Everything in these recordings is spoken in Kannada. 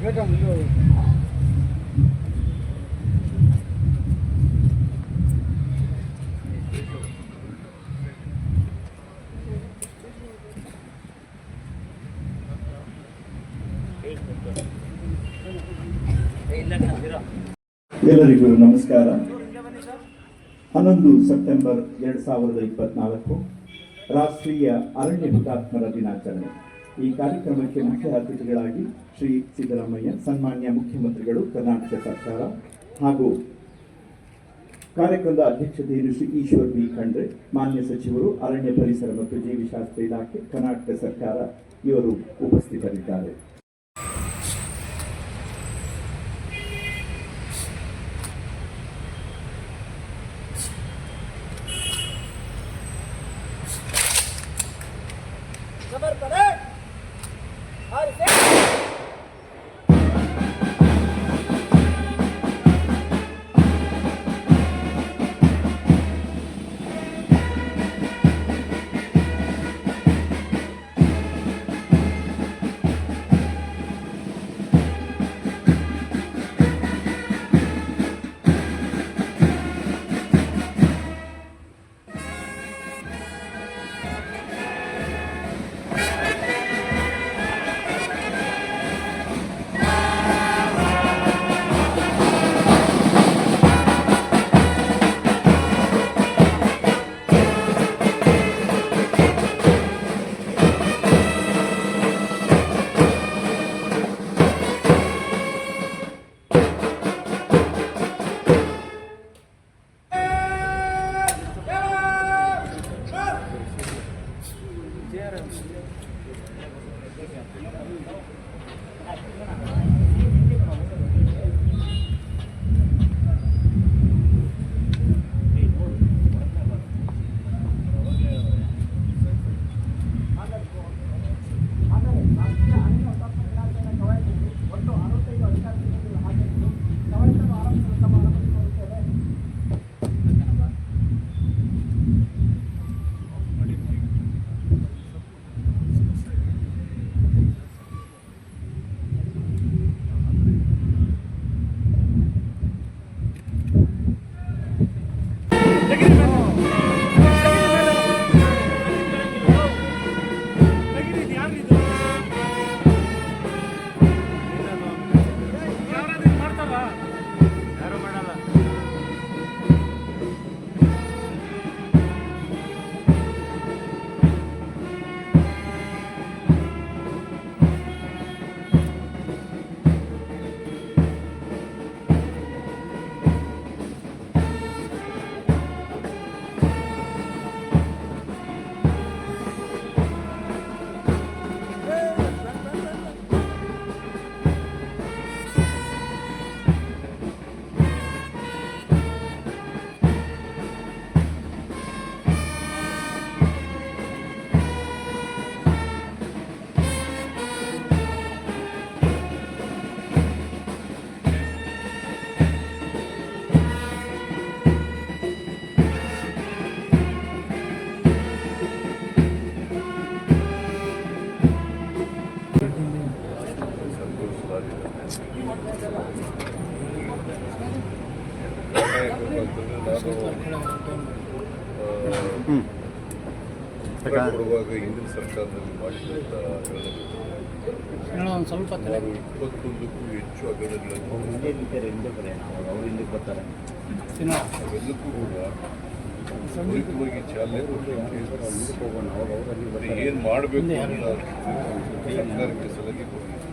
ಎಲ್ಲರಿಗೂ ನಮಸ್ಕಾರ. 11 ಸೆಪ್ಟೆಂಬರ್ 2024 ರಾಷ್ಟ್ರೀಯ ಅರಣ್ಯ ಹುತಾತ್ಮರ ದಿನಾಚರಣೆ. ಈ ಕಾರ್ಯಕ್ರಮಕ್ಕೆ ಮುಖ್ಯ ಅತಿಥಿಗಳಾಗಿ ಶ್ರೀ ಸಿದ್ದರಾಮಯ್ಯ, ಸನ್ಮಾನ್ಯ ಮುಖ್ಯಮಂತ್ರಿಗಳು, ಕರ್ನಾಟಕ ಸರ್ಕಾರ, ಹಾಗೂ ಕಾರ್ಯಕ್ರಮದ ಅಧ್ಯಕ್ಷತೆಯನ್ನು ಶ್ರೀ ಈಶ್ವರ್ ಬಿ ಖಂಡ್ರೆ, ಮಾನ್ಯ ಸಚಿವರು, ಅರಣ್ಯ ಪರಿಸರ ಮತ್ತು ಜೀವಿಶಾಸ್ತ್ರ ಇಲಾಖೆ, ಕರ್ನಾಟಕ ಸರ್ಕಾರ ಇವರು ಉಪಸ್ಥಿತರಿದ್ದಾರೆ. ಕೊಡುವಾಗ ಹಿಂದಿನ ಸರ್ಕಾರದಲ್ಲಿ ಮಾಡಿದಂಥ ಸ್ವಲ್ಪ 21ಕ್ಕೂ ಹೆಚ್ಚು ಹಗರಣಗಳನ್ನು ಅವೆಲ್ಲಕ್ಕೂ ಕೂಡ ತ್ವರಿತವಾಗಿ ಚಾಲನೆ ಕೊಡಲಿಕ್ಕೆ ಏನು ಮಾಡಬೇಕು ಅನ್ನೋ ಸರ್ಕಾರಕ್ಕೆ ಸಲಹೆ ಕೊಡಲಿಕ್ಕೆ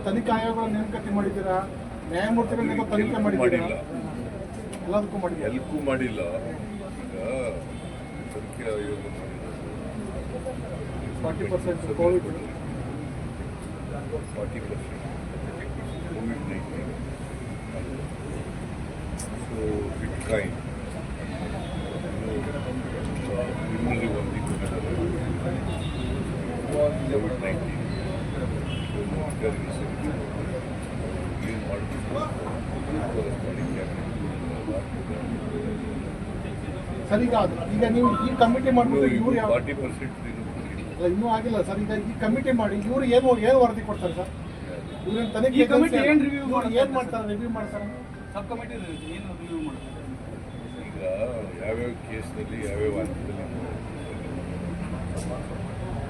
ತನಿಖಾ ಆಯೋಗಗಳ ನೇಮಕಾತಿ ಮಾಡಿದ್ದೀರಾ? ನ್ಯಾಯಮೂರ್ತಿಗಳ ತನಿಖೆ ಮಾಡಿಲ್ಲ, ಎಲ್ಲದಕ್ಕೂ ಮಾಡಿಲ್ಲ, ಎಲ್ಲಕ್ಕೂ ಮಾಡಿಲ್ಲ. ಈಗ ತನಿಖೆ ಆಯೋಗ 40% ಕೋವಿಡ್ 40% COVID-19. So Bitcoin, ನಿಮ್ಮಲ್ಲಿ ಒಂದು COVID-19 ಅಧಿಕಾರಿಗಳು ಸೇರಿ ಏನು ಮಾಡಬೇಕು ಸರಿ. ಈಗ ನೀವು ಈ ಕಮಿಟಿ ಮಾಡ್ಬೋದು, ಇವರು 40% ಅಲ್ಲ, ಇನ್ನೂ ಆಗಿಲ್ಲ ಸರ್. ಈಗ ಈ ಕಮಿಟಿ ಮಾಡಿ ಇವ್ರು ಏನು ವರದಿ ಕೊಡ್ತಾರೆ ಸರ್? ಇವ್ರೇನು ತನಿಖೆ ಕಮಿಟಿ ಏನು ರಿವ್ಯೂ ಏನು ಮಾಡ್ತಾರೆ? ರಿವ್ಯೂ ಮಾಡ್ತಾರೆ. ಸಬ್ ಕಮಿಟಿ ಏನು ರಿವ್ಯೂ ಮಾಡ್ತಾರೆ? ಈಗ ಯಾವ್ಯಾವ ಕೇಸ್ನಲ್ಲಿ ಯಾವ್ಯಾವ ಹಂತದಲ್ಲಿ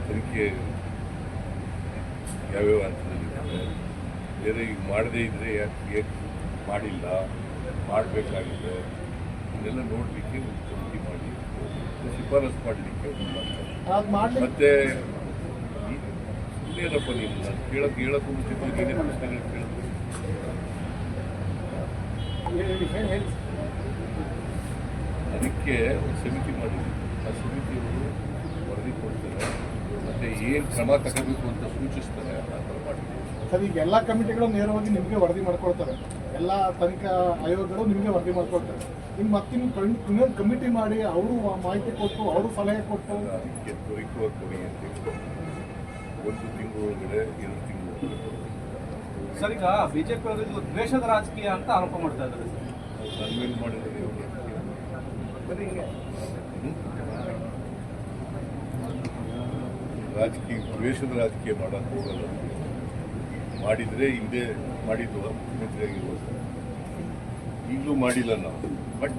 ತನಿಖೆ ಯಾವ್ಯಾವ ಹಂತದಲ್ಲಿ ಬೇರೆ ಈಗ ಮಾಡದೇ ಇದ್ರೆ ಯಾಕೆ ಮಾಡಿಲ್ಲ, ಮಾಡಬೇಕಾಗಿದೆ ಇದೆಲ್ಲ ನೋಡಲಿಕ್ಕೆ ಒಂದು ಕಮಿಟಿ ಮಾಡಿ ಶಿಫಾರಸು ಮಾಡಲಿಕ್ಕೆ ಅದು ಮಾಡಲಿ. ಮತ್ತೆ ಏನಪ್ಪ ನೀವು ನಾನು ಹೇಳಕ್ಕೂ ಮುಂಚೆ ಏನೇ ಪ್ರಶ್ನೆಗಳು ಕೇಳಿದ್ರು ಹೇಳಿ. ಅದಕ್ಕೆ ಒಂದು ಸಮಿತಿ ಮಾಡಿದ್ವಿ. ಆ ಸಮಿತಿಯವರು ವರದಿ ಕೊಡ್ತಾರೆ ಮತ್ತೆ ಏನು ಕ್ರಮ ತಗೋಬೇಕು ಅಂತ ಸೂಚಿಸ್ತಾರೆ ಆ ಥರ ಮಾಡಿದ್ವಿ. ಸರ್, ಈಗ ಎಲ್ಲ ಕಮಿಟಿಗಳು ನೇರವಾಗಿ ನಿಮಗೆ ವರದಿ ಮಾಡ್ಕೊಳ್ತಾರೆ. ಎಲ್ಲ ತನಿಖಾ ಆಯೋಗಗಳು ನಿಮಗೆ ವರದಿ ಮಾಡ್ಕೊಳ್ತಾರೆ. ಇನ್ನು ಇನ್ನೊಂದು ಕಮಿಟಿ ಮಾಡಿ ಅವರು ಮಾಹಿತಿ ಕೊಟ್ಟು ಅವರು ಸಲಹೆ ಕೊಟ್ಟು ಅದಕ್ಕೆ ತ್ವರಿತವಾಗಿ ಕೊಡಿ ಅಂತ ಒಂದು ತಿಂಗಳೊಳಗಡೆ 2 ತಿಂಗಳು ಸರ್, ಈಗ ಬಿಜೆಪಿ ಅವರು ಇದು ದ್ವೇಷದ ರಾಜಕೀಯ ಅಂತ ಆರೋಪ ಮಾಡ್ತಾ ಇದ್ದಾರೆ ಸರ್. ನನ್ಮೇಲೆ ಮಾಡಿದರೆ ಬರೀ ರಾಜಕೀಯ ದ್ವೇಷದ ರಾಜಕೀಯ ಮಾಡೋಕ್ಕೆ ಹೋಗಲ್ಲ. ಮಾಡಿದರೆ ಹಿಂದೆ ಮಾಡಿದ್ದು ಮುಖ್ಯಮಂತ್ರಿಯಾಗಿರುವ ಈಗಲೂ ಮಾಡಿಲ್ಲ ನಾವು. ಬಟ್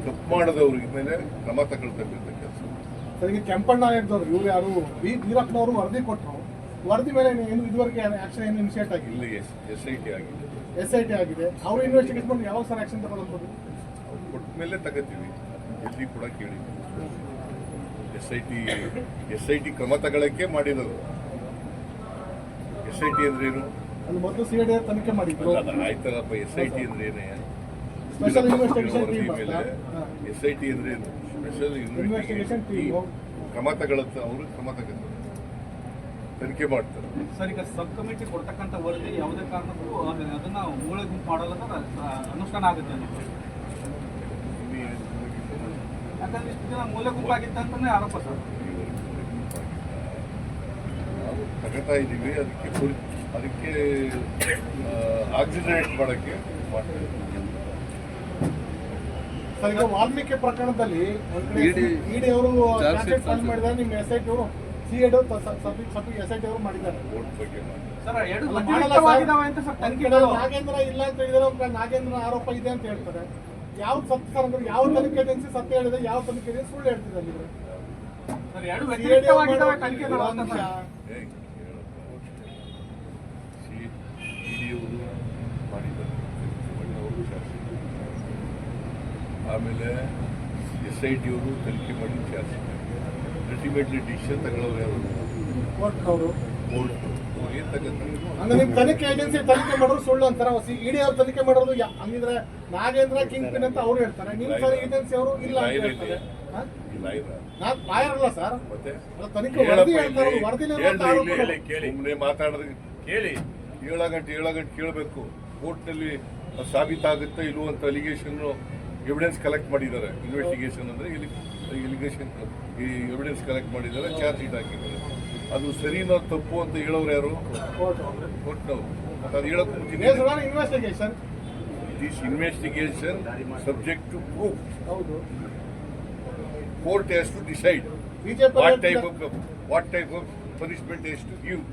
ತಪ್ಪು ಮಾಡೋದವ್ರಿಗೆ ಮೇಲೆ ಕ್ರಮ ತಗೊಳ್ತಕ್ಕಂಥ ಕೆಲಸ. ಸರ್, ಈಗ ಕೆಂಪಣ್ಣ ನಾಯಕದವ್ರು ಇವ್ರು ಯಾರು ವೀರಪ್ಪನವರು ವರದಿ ಕೊಟ್ಟರು. ವರದಿ ಮೇಲೆ ಏನು ಇದುವರೆಗೆ ಆಕ್ಷನ್ ಏನು ಇನಿಷಿಯೇಟ್ ಆಗಿಲ್ಲ. ಇಲ್ಲಿ SIT ಆಗಿದೆ. SIT ಆಗಿದೆ. ಅವರು ಇನ್ವೆಸ್ಟಿಗೇಟ್ ಮಾಡಿ ಯಾವಾಗ ಸರ್ ಆಕ್ಷನ್ ತಗೊಳ್ಳೋದು? ಅವ್ರು ಕೊಟ್ಟ ಮೇಲೆ ತಗೋತೀವಿ. ಎಲ್ಲಿ ಕೂಡ ಕೇಳಿದ್ವಿ. SIT ಕ್ರಮ ತಗೊಳ್ಳೋಕ್ಕೆ ಮಾಡಿರೋದು. SIT ಅಂದ್ರೇನು? ಅಲ್ಲಿ ಮೊದಲು CID ತನಿಖೆ ಮಾಡಿದ್ರು. ಆಯ್ತಲ್ಲಪ್ಪ, SIT ಅಂದ್ರೇನೆ? ಸ್ಪೆಷಲ್ ಇನ್ವೆಸ್ಟಿಗೇಷನ್ ಟೀಮ್ ಮೇಲೆ SIT ಅಂದ್ರೇನು? ಸ್ಪೆಷಲ್ ಇನ್ವೆಸ್ಟಿಗೇಷನ್ ಟೀಮ್ ಕ್ರಮ ತಗೊಳುತ್ತೆ. ಅವರು ಕ್ರಮ ತಗೋತಾರೆ, ತನಿಖೆ ಮಾಡ್ತಾರೆ. ಸರ್, ಈಗ ಸಬ್ ಕಮಿಟಿ ಕೊಡ್ತಕ್ಕಂಥ ವರದಿ ಯಾವುದೇ ಕಾರಣಕ್ಕೂ ಅದನ್ನ ಮೂಳೆ ಗುಂಪು ಮಾಡಲ್ಲ ಅನುಷ್ಠಾನ ಆಗುತ್ತೆ ಅನ್ನೋದು. ಯಾಕಂದ್ರೆ ಇಷ್ಟು ದಿನ ಮೂಲೆ ಗುಂಪಾಗಿತ್ತು ಅಂತಾನೆ ಆರೋಪ ಸರ್. ನಾವು ತಗೋತಾ ಇದ್ದೀವಿ. ಅದಕ್ಕೆ ಆಕ್ಸಿಡೇಟ್ ಮಾಡೋಕ್ಕೆ ಮಾಡ್ತಾ ಇದ್ದೀವಿ. ಸರ್, ಈಗ ವಾಲ್ಮೀಕಿ ಪ್ರಕರಣದಲ್ಲಿ ಇಡಿ ಅವರು ಚಾರ್ಜ್ಶೀಟ್ ಫೈಲ್ ಮಾಡಿದ್ದಾರೆ. ನಿಮ್ಮ SIT ಅವರು CID SIT ಅವರು ಮಾಡಿದ್ದಾರೆ. ವೋಟ್ ಬಗ್ಗೆ ಮಾಡಿ ಸರ್, ಎರಡು ಮಾಡಲ್ಲ ವ್ಯತಿರಿಕ್ತವಾಗಿದ್ದಾವೆ ಅಂತ ಸರ್ ತನಿಖೆ ನಾಗೇಂದ್ರ ಇಲ್ಲ ಅಂತ ಹೇಳಿದ್ರೆ ನಾಗೇಂದ್ರ ಆರೋಪ ಇದೆ ಅಂತ ಹೇಳ್ತಾರೆ. ಯಾವ ಸತ್ಯ ಸರ್ ಅಂದ್ರೆ ಯಾವ ತನಿಖೆ ಏಜೆನ್ಸಿ ಸತ್ಯ ಹೇಳಿದೆ, ಯಾವ ತನಿಖೆ ಏಜೆನ್ಸಿ ಸುಳ್ಳು ಹೇಳ್ತಿದ್ದಾರೆ? ಸರ್, ಎರಡು ವ್ಯತಿರಿಕ್ತವಾಗಿದ್ದಾವೆ ತನಿಖೆಗಳು ಅಂತ ಸರ್. ಇಡಿಯವರು ಮಾಡಿದ್ದಾರೆ, ಅವರು ಚಾರ್ಜ್. ಆಮೇಲೆ SIT ಅವರು ತನಿಖೆ ಮಾಡಿ ಚಾರ್ಜ್. ಅಲ್ಟಿಮೇಟ್ಲಿ ಡಿಸಿಷನ್ ತಗೊಳ್ಳೋರು ಯಾರು? ಕೋರ್ಟ್ನವರು. ಕೋರ್ಟ್ ಏನು ತಗೋತಾರೆ? ಅಂದ್ರೆ ನಿಮ್ ತನಿಖೆ ಏಜೆನ್ಸಿ ತನಿಖೆ ಮಾಡೋರು ಸುಳ್ಳು ಅಂತಾರ. ಇಡಿ ಅವ್ರು ತನಿಖೆ ಮಾಡೋದು ಹಂಗಿದ್ರೆ ನಾಗೇಂದ್ರ ಕಿಂಗ್ ಪಿನ್ ಅಂತ ಅವ್ರು ಹೇಳ್ತಾರೆ. ನಿಮ್ ಏಜೆನ್ಸಿ ಅವರು ಇಲ್ಲ ಅಂತ ಹೇಳ್ತಾರೆ. ನಾನ್ ಲಾಯರ್ ಅಲ್ಲ ಸರ್. ಮತ್ತೆ ತನಿಖೆ ವರದಿ ಹೇಳ್ತಾರೆ. ವರದಿನೇ ಸುಮ್ಮನೆ ಮಾತಾಡೋದು ಕೇಳಿ. 7 ಗಂಟೆ ಕೇಳಬೇಕು. ಕೋರ್ಟ್ನಲ್ಲಿ ಸಾಬೀತಾಗುತ್ತಾ ಇಲ್ವೋ ಅಂತ ಅಲಿಗೇಷನ್ ಎವಿಡೆನ್ಸ್ ಕಲೆಕ್ಟ್ ಮಾಡಿದ್ದಾರೆ. ಇನ್ವೆಸ್ಟಿಗೇಷನ್ ಅಂದ್ರೆ ಎಲಿಗೇಷನ್ ಎವಿಡೆನ್ಸ್ ಕಲೆಕ್ಟ್ ಮಾಡಿದ್ದಾರೆ, ಚಾರ್ಜ್ ಶೀಟ್ ಹಾಕಿದ್ದಾರೆ. ಅದು ಸರಿನೋ ತಪ್ಪು ಅಂತ ಹೇಳೋರು ಯಾರು? ಕೋರ್ಟ್ನವರು. ಅದು ಹೇಳಕ್ investigation. This investigation subject to proof. ಹೌದು. Court has to decide what type of punishment has to give.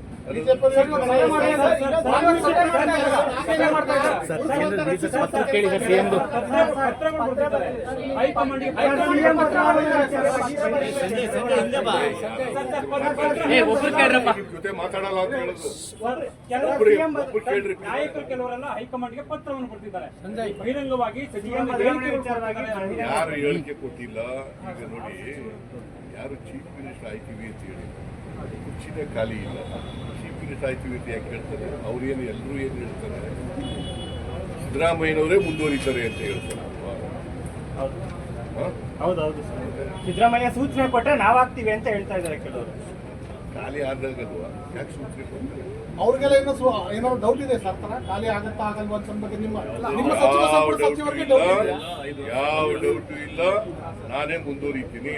ಜೊತೆ ಮಾತಾಡಲ್ಲ ಅಂತ ಹೇಳುದು. ನಾಯಕರು ಕೆಲವರೆಲ್ಲ ಹೈಕಮಾಂಡ್ಗೆ ಪತ್ರವನ್ನು ಕೊಟ್ಟಿದ್ದಾರೆ. ಬಹಿರಂಗವಾಗಿ ಯಾರು ಹೇಳಿಕೆ ಕೊಟ್ಟಿಲ್ಲ. ಈಗ ನೋಡಿ, ಯಾರು ಚೀಫ್ ಮಿನಿಸ್ಟರ್ ಆಯ್ತೀವಿ ಅಂತ ಹೇಳಿ ಕುರ್ಚಿನೇ ಖಾಲಿ ಇಲ್ಲ. ಚೀಫ್ ಮಿನಿಸ್ಟರ್ ಆಯ್ತೀವಿ ಅಂತ ಯಾಕೆ ಹೇಳ್ತಾರೆ? ಅವ್ರೇನು ಎಲ್ಲರೂ ಏನು ಹೇಳ್ತಾರೆ? ಸಿದ್ದರಾಮಯ್ಯನವರೇ ಮುಂದುವರಿತಾರೆ ಅಂತ ಹೇಳ್ತಾರೆ. ಹೌದೌದು ಸಿದ್ದರಾಮಯ್ಯ ಸೂಚನೆ ಕೊಟ್ಟರೆ ನಾವಾಗ್ತೀವಿ ಅಂತ ಹೇಳ್ತಾ ಇದ್ದಾರೆ ಕೆಲವರು. ಖಾಲಿ ಆದಾಗಲ್ವಾ ಯಾಕೆ ಸೂಚನೆ ಕೊಡ್ತಾರೆ? ಅವ್ರಿಗೆಲ್ಲ ಏನಾದ್ರು ಡೌಟ್ ಇದೆ ಸರ್ಕಾರ ಖಾಲಿ ಆಗತ್ತಾ ಆಗಲ್ವಾ ಅಂತ ಬಗ್ಗೆ ನಿಮ್ಮ ಸಚಿವರಿಗೆ ಯಾವ ಡೌಟು ಇಲ್ಲ. ನಾನೇ ಮುಂದುವರಿತೀನಿ.